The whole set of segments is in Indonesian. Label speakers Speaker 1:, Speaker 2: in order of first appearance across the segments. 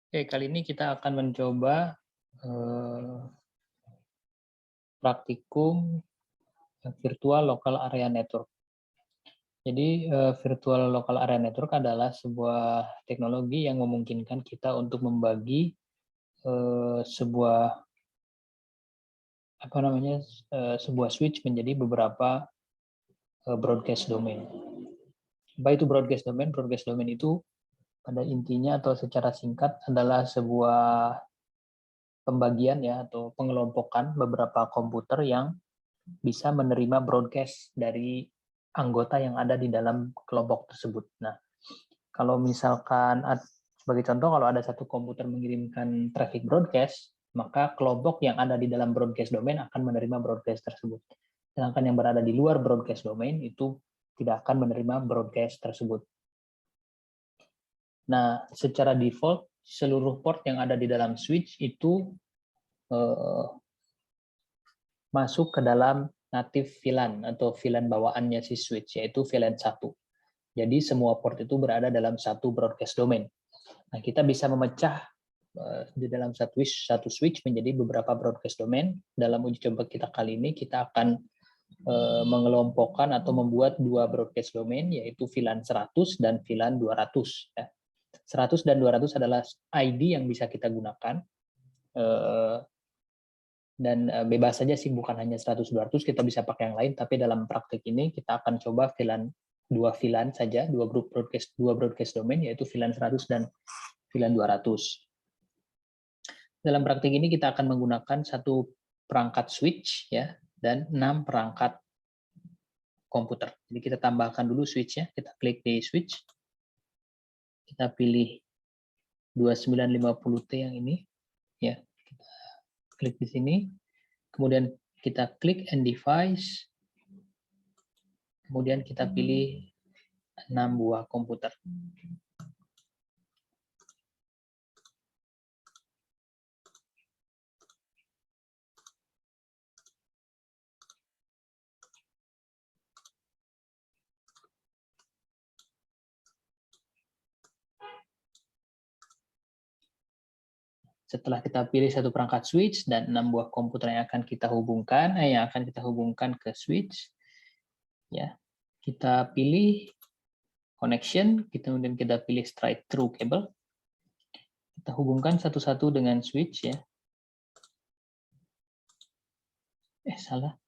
Speaker 1: Oke, kali ini kita akan mencoba praktikum virtual local area network. Jadi virtual local area network adalah sebuah teknologi yang memungkinkan kita untuk membagi sebuah sebuah switch menjadi beberapa broadcast domain. Apa itu broadcast domain? Broadcast domain itu pada intinya atau secara singkat adalah sebuah pembagian ya atau pengelompokan beberapa komputer yang bisa menerima broadcast dari anggota yang ada di dalam kelompok tersebut. Nah, kalau misalkan sebagai contoh kalau ada satu komputer mengirimkan traffic broadcast, maka kelompok yang ada di dalam broadcast domain akan menerima broadcast tersebut. Sedangkan yang berada di luar broadcast domain itu tidak akan menerima broadcast tersebut. Nah, secara default seluruh port yang ada di dalam switch itu masuk ke dalam native VLAN atau VLAN bawaannya si switch, yaitu VLAN 1. Jadi semua port itu berada dalam satu broadcast domain. Nah, kita bisa memecah di dalam satu switch menjadi beberapa broadcast domain. Dalam uji coba kita kali ini, kita akan mengelompokkan atau membuat dua broadcast domain, yaitu VLAN 100 dan VLAN 200. 100 dan 200 adalah ID yang bisa kita gunakan. Dan bebas saja sih, bukan hanya 100-200, kita bisa pakai yang lain, tapi dalam praktik ini kita akan coba dua VLAN saja, dua broadcast domain, yaitu VLAN 100 dan VLAN 200. Dalam praktik ini kita akan menggunakan satu perangkat switch ya dan 6 perangkat komputer. Jadi kita tambahkan dulu switch-nya, kita klik di switch, kita pilih 2950T yang ini, ya kita klik di sini. Kemudian kita klik End Device, kemudian kita pilih 6 buah komputer. Setelah kita pilih satu perangkat switch dan 6 buah komputer yang akan kita hubungkan ke switch, ya kita pilih connection, kemudian kita pilih straight through cable, kita hubungkan satu-satu dengan switch ya. Salah,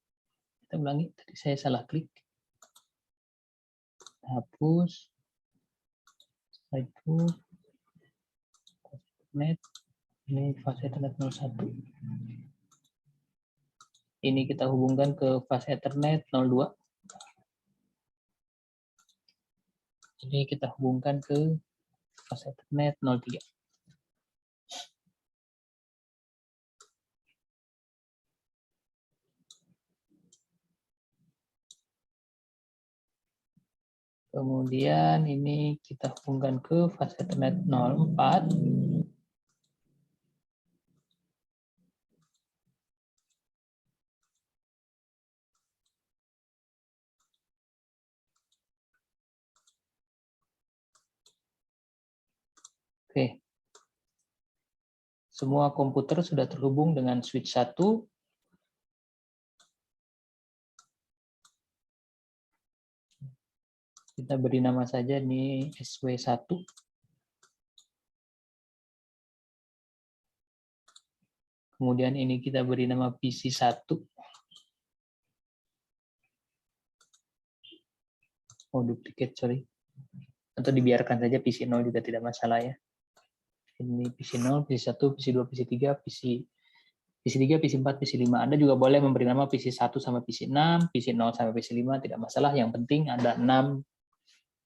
Speaker 1: kita ulangi, tadi saya salah klik, hapus, straight through, net, ini fase Ethernet 01. Ini kita hubungkan ke fase Ethernet 02. Ini kita hubungkan ke fase Ethernet 03. Kemudian ini kita hubungkan ke fase Ethernet 04. Oke. Semua komputer sudah terhubung dengan switch 1. Kita beri nama saja ini SW1. Kemudian ini kita beri nama PC1. Oh, duplicate, sorry. Atau dibiarkan saja PC0 juga tidak masalah ya. Ini PC0, PC1, PC2, PC3, PC3, PC4, PC5. Anda juga boleh memberi nama PC1 sama PC6, PC0 sampai PC5, tidak masalah. Yang penting ada 6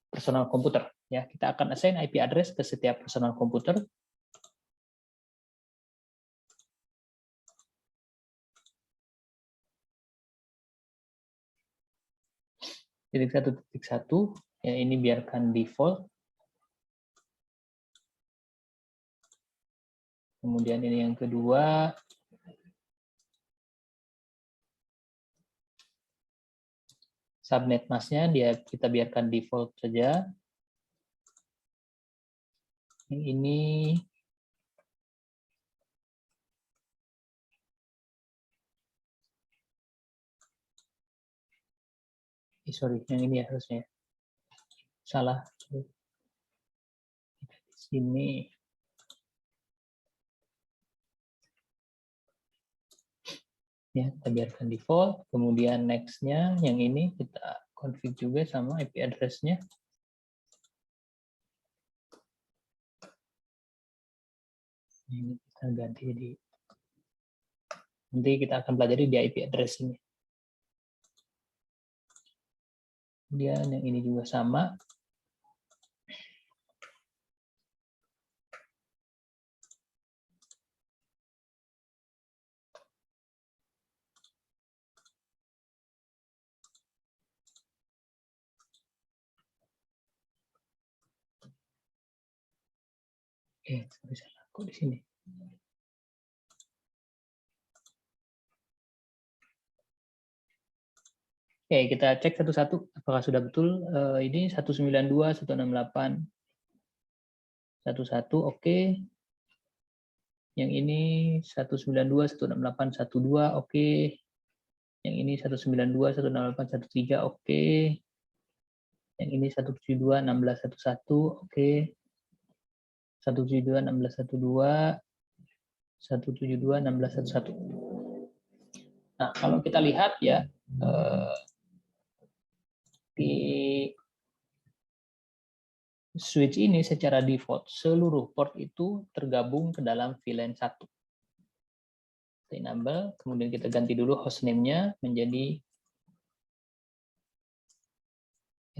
Speaker 1: personal komputer. Ya, kita akan assign IP address ke setiap personal komputer. Titik 1.1, ya ini biarkan default. Kemudian ini yang kedua, subnet masknya kita biarkan default saja. Ini sorry, yang ini ya harusnya. Salah. Sini. Ya, kita biarkan default. Kemudian next-nya, yang ini kita config juga sama IP address-nya. Ini kita ganti di, nanti kita akan pelajari di IP address ini. Kemudian yang ini juga sama. Bisa laku di sini. Oke, kita cek satu-satu apakah sudah betul. Ini 192, 168, 11, oke. Yang ini 192, 168, 12, oke. Yang ini 192, 168, 13, oke. Yang ini 172, 16, 11, oke. 172, 16, 12, 172, 16, 11. Nah, kalau kita lihat ya, di switch ini secara default seluruh port itu tergabung ke dalam VLAN 1. Enable, kemudian kita ganti dulu hostname-nya menjadi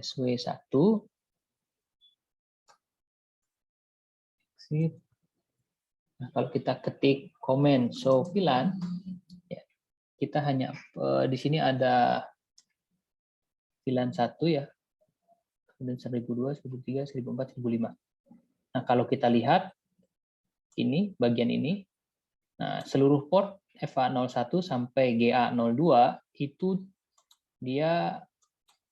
Speaker 1: SW1. Nah, kalau kita ketik comment show VLAN, ya, kita hanya di sini ada VLAN 1 ya, kemudian 1002, 1003, 1004, 1005. Nah, kalau kita lihat ini bagian ini, nah seluruh port FA01 sampai GA02 itu dia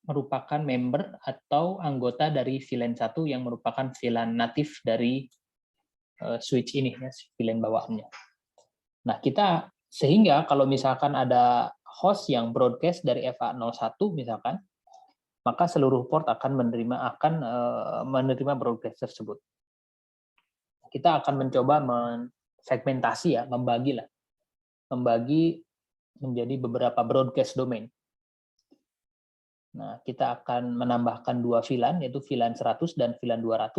Speaker 1: merupakan member atau anggota dari VLAN 1 yang merupakan VLAN natif dari switch ini, ya, VLAN bawaannya. Nah, kita sehingga kalau misalkan ada host yang broadcast dari FA01 misalkan, maka seluruh port akan menerima broadcast tersebut. Kita akan mencoba segmentasi ya, membagi menjadi beberapa broadcast domain. Nah, kita akan menambahkan 2 VLAN, yaitu VLAN 100 dan VLAN 200.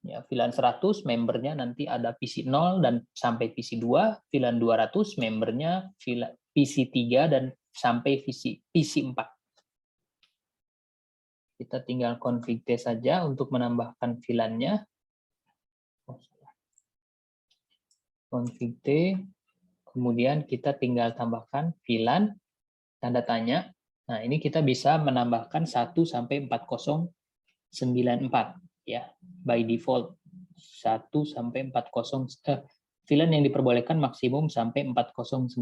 Speaker 1: Ya, VLAN 100 membernya nanti ada PC 0 dan sampai PC 2, VLAN 200 membernya PC 3 dan sampai PC 4. Kita tinggal config T saja untuk menambahkan VLAN-nya. Config T, kemudian kita tinggal tambahkan VLAN, tanda tanya. Nah, ini kita bisa menambahkan 1 sampai 4094 ya, by default 1 sampai 40 VLAN yang diperbolehkan maksimum sampai 4094.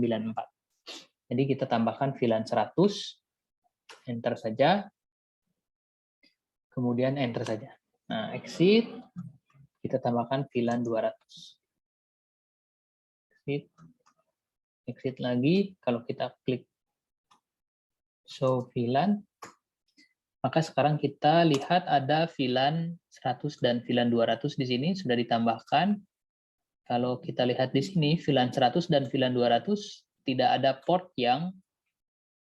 Speaker 1: Jadi kita tambahkan VLAN 100, enter saja. Kemudian enter saja. Nah, exit, kita tambahkan VLAN 200. Exit lagi, kalau kita klik show VLAN, maka sekarang kita lihat ada VLAN 100 dan VLAN 200 di sini sudah ditambahkan. Kalau kita lihat di sini VLAN 100 dan VLAN 200 tidak ada port yang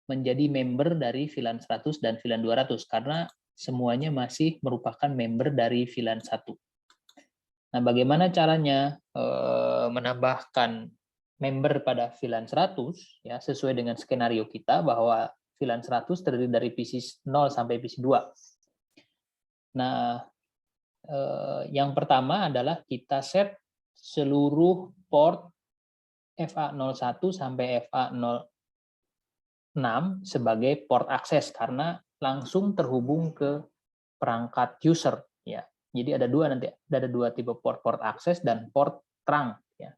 Speaker 1: menjadi member dari VLAN 100 dan VLAN 200 karena semuanya masih merupakan member dari VLAN 1. Nah, bagaimana caranya menambahkan member pada VLAN 100 ya, sesuai dengan skenario kita bahwa VLAN 100 terdiri dari PC 0 sampai PC 2. Nah, yang pertama adalah kita set seluruh port FA01 sampai FA06 sebagai port akses karena langsung terhubung ke perangkat user ya. Jadi ada dua tipe port akses dan port trunk ya.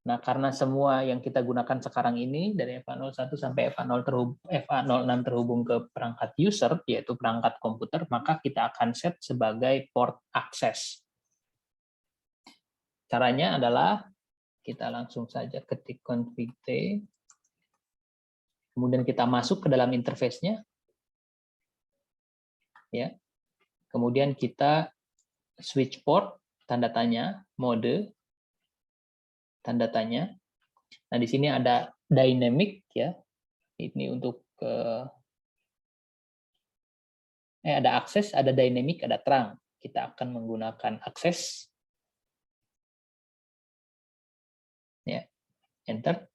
Speaker 1: Nah, karena semua yang kita gunakan sekarang ini dari FA01 sampai FA06 terhubung ke perangkat user, yaitu perangkat komputer, maka kita akan set sebagai port akses. Caranya adalah kita langsung saja ketik config T, kemudian kita masuk ke dalam interface-nya. ya. Kemudian kita switch port, tanda tanya, mode, tanda tanya. Nah, di sini ada dynamic, ya. Ini untuk ada akses, ada dynamic, ada terang. Kita akan menggunakan akses. Ya, enter.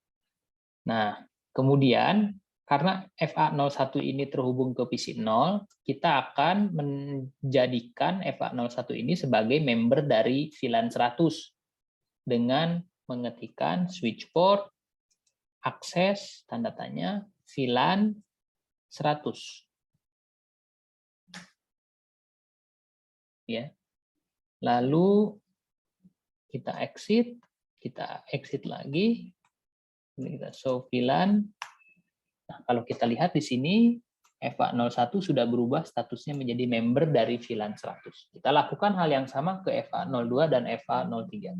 Speaker 1: Nah, kemudian karena FA01 ini terhubung ke PC 0, kita akan menjadikan FA01 ini sebagai member dari VLAN 100 dengan mengetikkan switch port, akses, tanda tanya, VLAN 100. Ya. Lalu kita exit lagi. Ini kita show VLAN. Nah, kalau kita lihat di sini FA01 sudah berubah statusnya menjadi member dari VLAN 100. Kita lakukan hal yang sama ke FA02 dan FA03.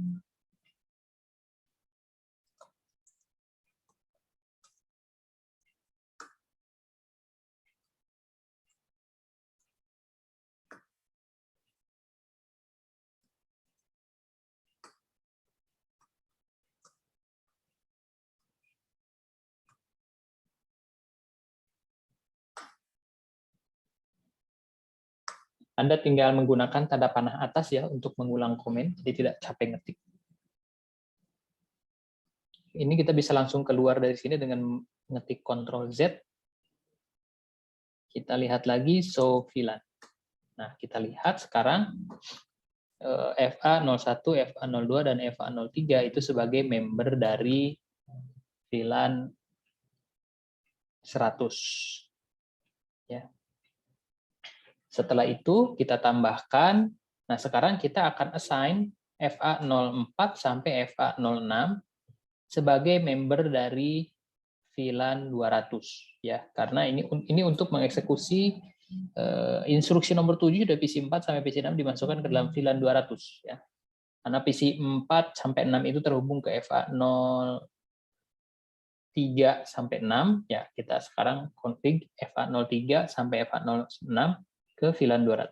Speaker 1: Anda tinggal menggunakan tanda panah atas ya untuk mengulang komen, jadi tidak capek ngetik. Ini kita bisa langsung keluar dari sini dengan ngetik Ctrl Z. Kita lihat lagi show VLAN. Nah, kita lihat sekarang FA01, FA02, dan FA03 itu sebagai member dari VLAN 100. Ya. Setelah itu kita tambahkan, nah sekarang kita akan assign FA04 sampai FA06 sebagai member dari VLAN 200 ya, karena ini untuk mengeksekusi instruksi nomor 7 dari PC 4 sampai PC 6 dimasukkan ke dalam VLAN 200 ya. Karena PC 4 sampai 6 itu terhubung ke FA03 sampai 6 ya, kita sekarang config FA03 sampai FA06 ke VLAN 200.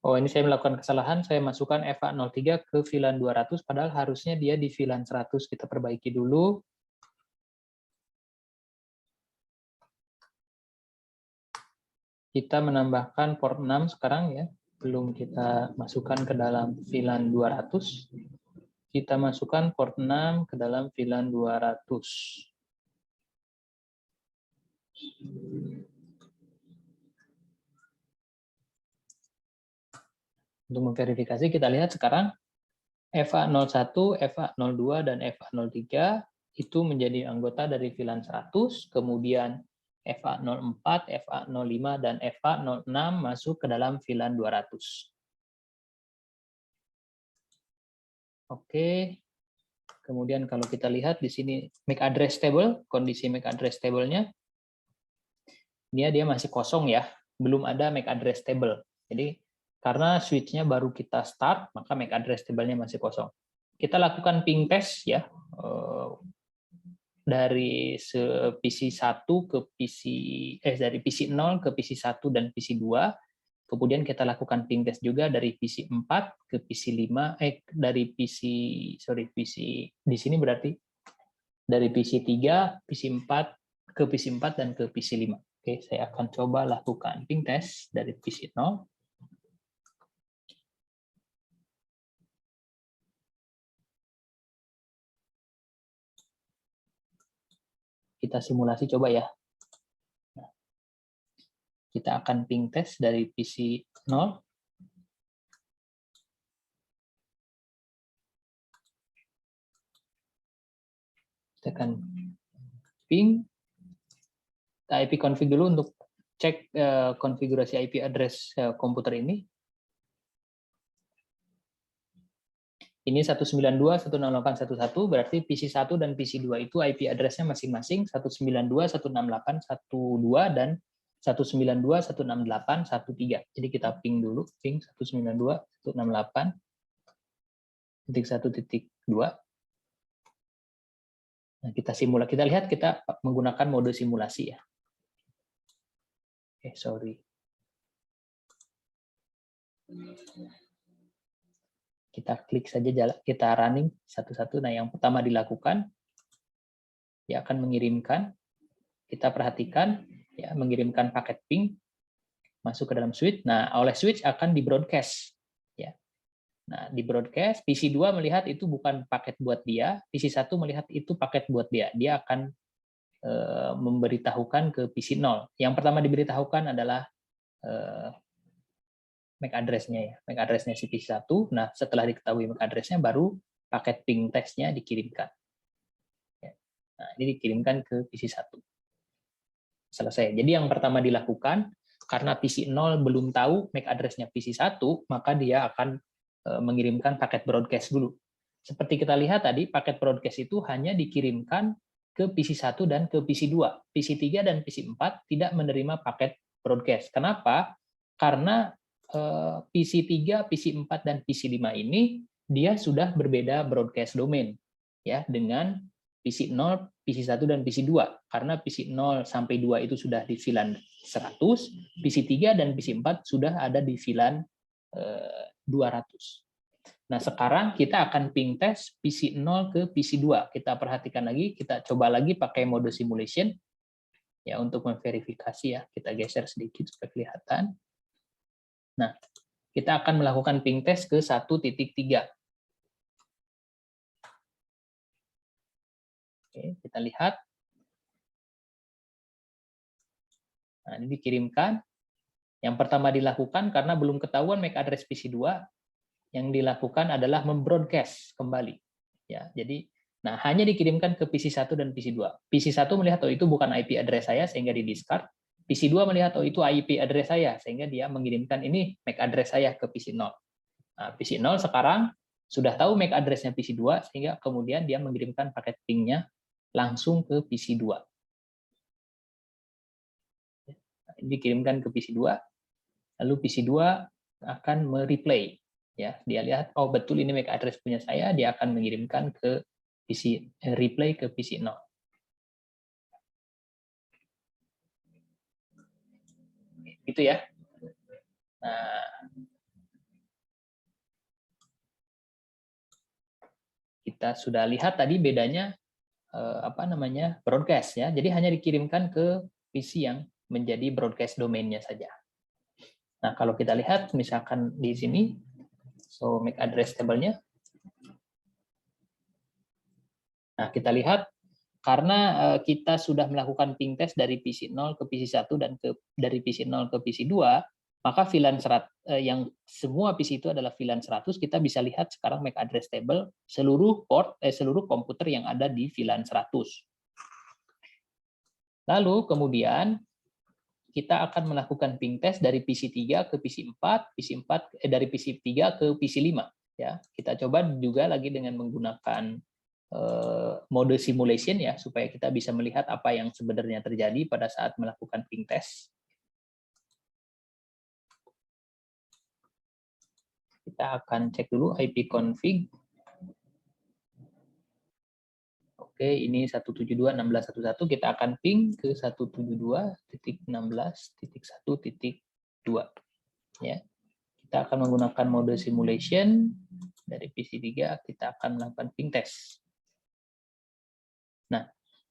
Speaker 1: Oh, ini saya melakukan kesalahan, saya masukkan FA03 ke VLAN 200, padahal harusnya dia di VLAN 100. Kita perbaiki dulu. Kita menambahkan port 6 sekarang ya, belum kita masukkan ke dalam VLAN 200. Kita masukkan port 6 ke dalam VLAN 200. Untuk memverifikasi, kita lihat sekarang FA01, FA02, dan FA03 itu menjadi anggota dari VLAN 100, kemudian FA04, FA05, dan FA06 masuk ke dalam VLAN 200. Oke, kemudian kalau kita lihat di sini MAC address table, kondisi MAC address table-nya, dia masih kosong ya, belum ada MAC address table. Jadi karena switch-nya baru kita start, maka MAC address table-nya masih kosong. Kita lakukan ping test ya, dari PC 1 ke PC dari PC 0 ke PC 1 dan PC 2. Kemudian kita lakukan ping test juga dari PC 4 ke PC 5 dari PC di sini berarti dari PC 3, PC 4 ke PC 4 dan ke PC 5. Oke, saya akan coba lakukan ping test dari PC 0. Kita simulasi coba ya. Nah, kita akan ping test dari PC 0. Tekan ping, kita IP config dulu untuk cek konfigurasi IP address komputer ini. Ini 192.168.1.1, berarti PC1 dan PC2 itu IP address-nya masing-masing 192.168.1.2 dan 192.168.1.3. Jadi kita ping dulu, ping 192.168.1.1.2. Nah, kita lihat kita menggunakan mode simulasi ya. Oke, sorry. Kita klik saja, kita running satu-satu. Nah, yang pertama dilakukan, dia akan mengirimkan, kita perhatikan, ya, mengirimkan paket ping, masuk ke dalam switch. Nah, oleh switch akan di-broadcast. Ya. Nah, di-broadcast, PC2 melihat itu bukan paket buat dia, PC1 melihat itu paket buat dia. Dia akan memberitahukan ke PC0. Yang pertama diberitahukan adalah MAC address-nya ya, MAC address-nya si PC1. Nah, setelah diketahui MAC address-nya, baru paket ping text-nya dikirimkan. Nah, ini dikirimkan ke PC1. Selesai. Jadi yang pertama dilakukan, karena PC0 belum tahu MAC address-nya PC1, maka dia akan mengirimkan paket broadcast dulu. Seperti kita lihat tadi, paket broadcast itu hanya dikirimkan ke PC1 dan ke PC2. PC3 dan PC4 tidak menerima paket broadcast. Kenapa? Karena PC3, PC4, dan PC5 ini dia sudah berbeda broadcast domain ya dengan PC0, PC1, dan PC2. Karena PC0 sampai 2 itu sudah di VLAN 100, PC3 dan PC4 sudah ada di VLAN 200. Nah, sekarang kita akan ping test PC0 ke PC2. Kita perhatikan lagi, kita coba lagi pakai mode simulation ya untuk memverifikasi ya. Kita geser sedikit supaya kelihatan. Nah, kita akan melakukan ping test ke 1.3. Oke, kita lihat. Nah, ini dikirimkan. Yang pertama dilakukan karena belum ketahuan MAC address PC2, yang dilakukan adalah membroadcast kembali. Ya, jadi nah hanya dikirimkan ke PC1 dan PC2. PC1 melihat oh itu bukan IP address saya sehingga di-discard. PC2 melihat oh itu IP address saya sehingga dia mengirimkan ini MAC address saya ke PC0. Nah, PC0 sekarang sudah tahu MAC address-nya PC2 sehingga kemudian dia mengirimkan paket ping-nya langsung ke PC2. Nah, ini dikirimkan ke PC2, lalu PC2 akan mereplay. Ya, dia lihat oh betul ini MAC address punya saya, dia akan mengirimkan ke PC replay ke PC0. Gitu ya. Nah, kita sudah lihat tadi bedanya broadcast ya. Jadi hanya dikirimkan ke PC yang menjadi broadcast domainnya saja. Nah, kalau kita lihat misalkan di sini, so MAC address table-nya. Nah, kita lihat karena kita sudah melakukan ping test dari PC0 ke PC1 dan dari PC0 ke PC2, maka VLAN yang semua PC itu adalah VLAN 100, kita bisa lihat sekarang MAC address table seluruh komputer yang ada di VLAN 100. Lalu kemudian kita akan melakukan ping test dari PC3 ke PC4, dari PC3 ke PC5 ya. Kita coba juga lagi dengan menggunakan mode simulation ya supaya kita bisa melihat apa yang sebenarnya terjadi pada saat melakukan ping test. Kita akan cek dulu IP config. Oke, ini 172.16.1.1, kita akan ping ke 172.16.1.2 ya. Kita akan menggunakan mode simulation dari PC3, kita akan melakukan ping test. Nah,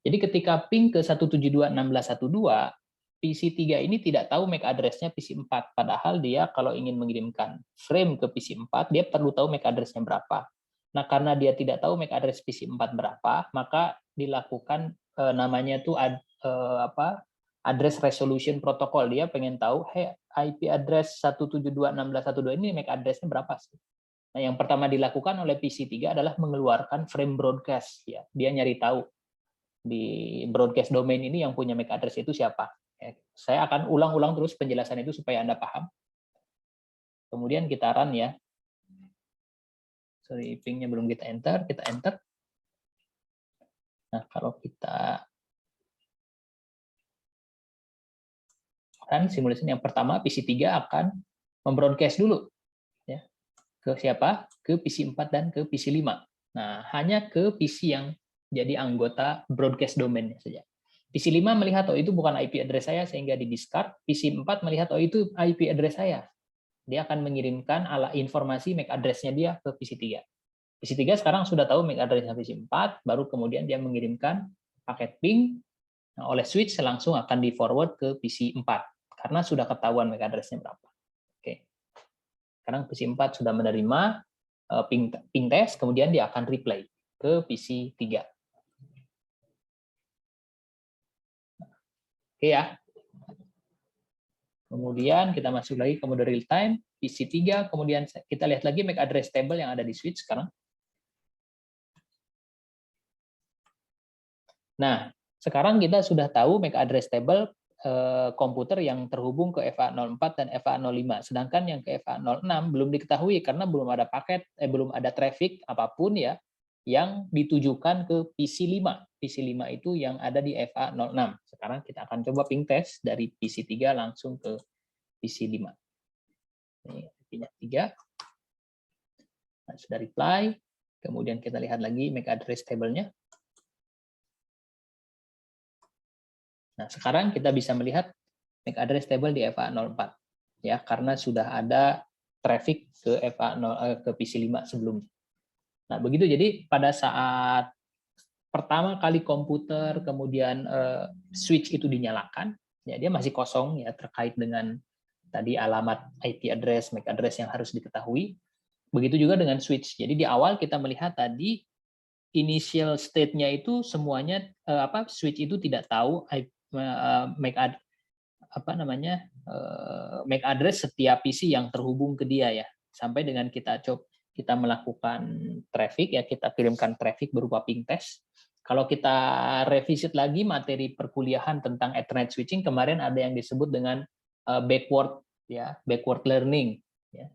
Speaker 1: jadi ketika ping ke 172.16.1.2, PC3 ini tidak tahu MAC address-nya PC4, padahal dia kalau ingin mengirimkan frame ke PC4, dia perlu tahu MAC address-nya berapa. Nah, karena dia tidak tahu MAC address PC4 berapa, maka dilakukan namanya itu address resolution protocol. Dia pengen tahu, hey, IP address 172.16.1.2 ini MAC address-nya berapa sih? Nah, yang pertama dilakukan oleh PC3 adalah mengeluarkan frame broadcast. Ya, dia nyari tahu di broadcast domain ini yang punya MAC address itu siapa. Saya akan ulang-ulang terus penjelasan itu supaya Anda paham. Kemudian kita run ya. Sorry, pingnya belum kita enter. Nah, kalau kita run simulation yang pertama, PC3 akan membroadcast dulu. Ya. Ke siapa? Ke PC4 dan ke PC5. Nah, hanya ke PC yang jadi anggota broadcast domain saja. PC5 melihat, oh itu bukan IP address saya, sehingga di-discard. PC4 melihat, oh itu IP address saya. Dia akan mengirimkan informasi MAC address-nya dia ke PC3. PC3 sekarang sudah tahu MAC address-nya PC4, baru kemudian dia mengirimkan paket ping, nah, oleh switch langsung akan di-forward ke PC4, karena sudah ketahuan MAC address-nya berapa. Oke. Sekarang PC4 sudah menerima ping test, kemudian dia akan replay ke PC3. Oke ya. Kemudian kita masuk lagi ke mode real time, PC3, kemudian kita lihat lagi MAC address table yang ada di switch sekarang. Nah, sekarang kita sudah tahu MAC address table komputer yang terhubung ke FA04 dan FA05, sedangkan yang ke FA06 belum diketahui karena belum ada paket, belum ada traffic apapun ya yang ditujukan ke PC5. PC5 itu yang ada di FA06. Sekarang kita akan coba ping test dari PC3 langsung ke PC5. Ini IP-nya 3. Nah, sudah reply. Kemudian kita lihat lagi MAC address table-nya. Nah, sekarang kita bisa melihat MAC address table di FA04 ya, karena sudah ada traffic ke ke PC5 sebelumnya. Nah, begitu. Jadi pada saat pertama kali komputer kemudian switch itu dinyalakan, ya dia masih kosong ya terkait dengan tadi alamat IP address, MAC address yang harus diketahui. Begitu juga dengan switch. Jadi di awal kita melihat tadi initial state-nya itu semuanya switch itu tidak tahu MAC address setiap PC yang terhubung ke dia ya. Sampai dengan kita melakukan traffic ya, kita kirimkan traffic berupa ping test. Kalau kita revisit lagi materi perkuliahan tentang Ethernet switching, kemarin ada yang disebut dengan backward learning ya.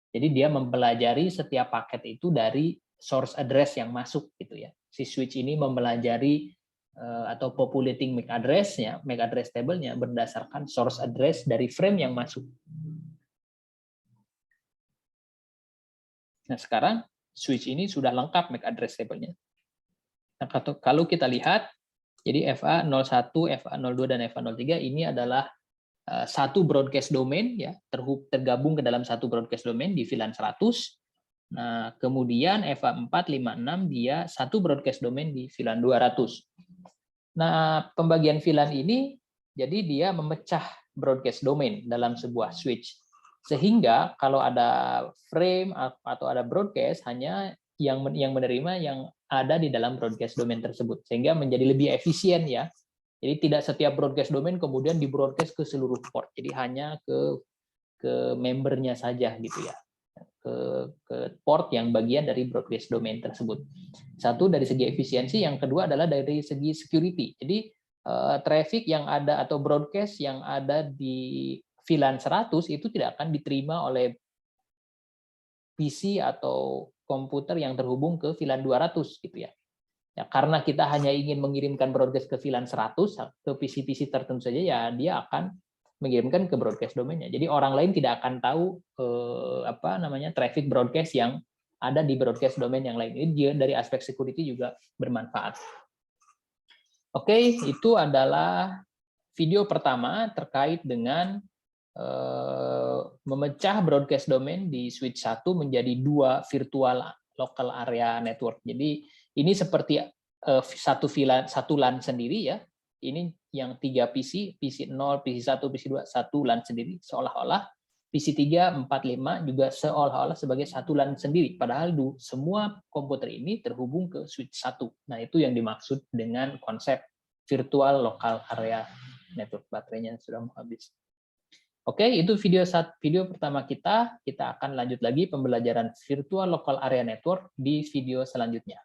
Speaker 1: Jadi dia mempelajari setiap paket itu dari source address yang masuk gitu ya. Si switch ini mempelajari atau populating MAC address-nya, MAC address table-nya berdasarkan source address dari frame yang masuk. Nah, sekarang switch ini sudah lengkap MAC address table-nya. Nah, kalau kita lihat, jadi FA01, FA02, dan FA03 ini adalah satu broadcast domain ya, tergabung ke dalam satu broadcast domain di VLAN 100. Nah, kemudian FA456 dia satu broadcast domain di VLAN 200. Nah, pembagian VLAN ini jadi dia memecah broadcast domain dalam sebuah switch. Sehingga kalau ada frame atau ada broadcast, hanya yang menerima yang ada di dalam broadcast domain tersebut. Sehingga menjadi lebih efisien ya. Jadi tidak setiap broadcast domain kemudian di-broadcast ke seluruh port. Jadi hanya ke membernya saja gitu ya. Ke port yang bagian dari broadcast domain tersebut. Satu dari segi efisiensi, yang kedua adalah dari segi security. Jadi traffic yang ada atau broadcast yang ada di VLAN 100 itu tidak akan diterima oleh PC atau komputer yang terhubung ke VLAN 200 gitu ya. Ya, karena kita hanya ingin mengirimkan broadcast ke VLAN 100 ke PC-PC tertentu saja, ya dia akan mengirimkan ke broadcast domainnya. Jadi orang lain tidak akan tahu traffic broadcast yang ada di broadcast domain yang lain. Ini dari aspek security juga bermanfaat. Oke, itu adalah video pertama terkait dengan memecah broadcast domain di switch 1 menjadi 2 virtual local area network. Jadi ini seperti satu LAN sendiri ya. Ini yang 3 PC, PC0, PC1, PC2, satu LAN sendiri, seolah-olah PC3, 4, 5 juga seolah-olah sebagai satu LAN sendiri. Padahal semua komputer ini terhubung ke switch 1. Nah, itu yang dimaksud dengan konsep virtual local area network. Baterainya sudah mau habis. Oke, itu video pertama kita. Kita akan lanjut lagi pembelajaran virtual local area network di video selanjutnya.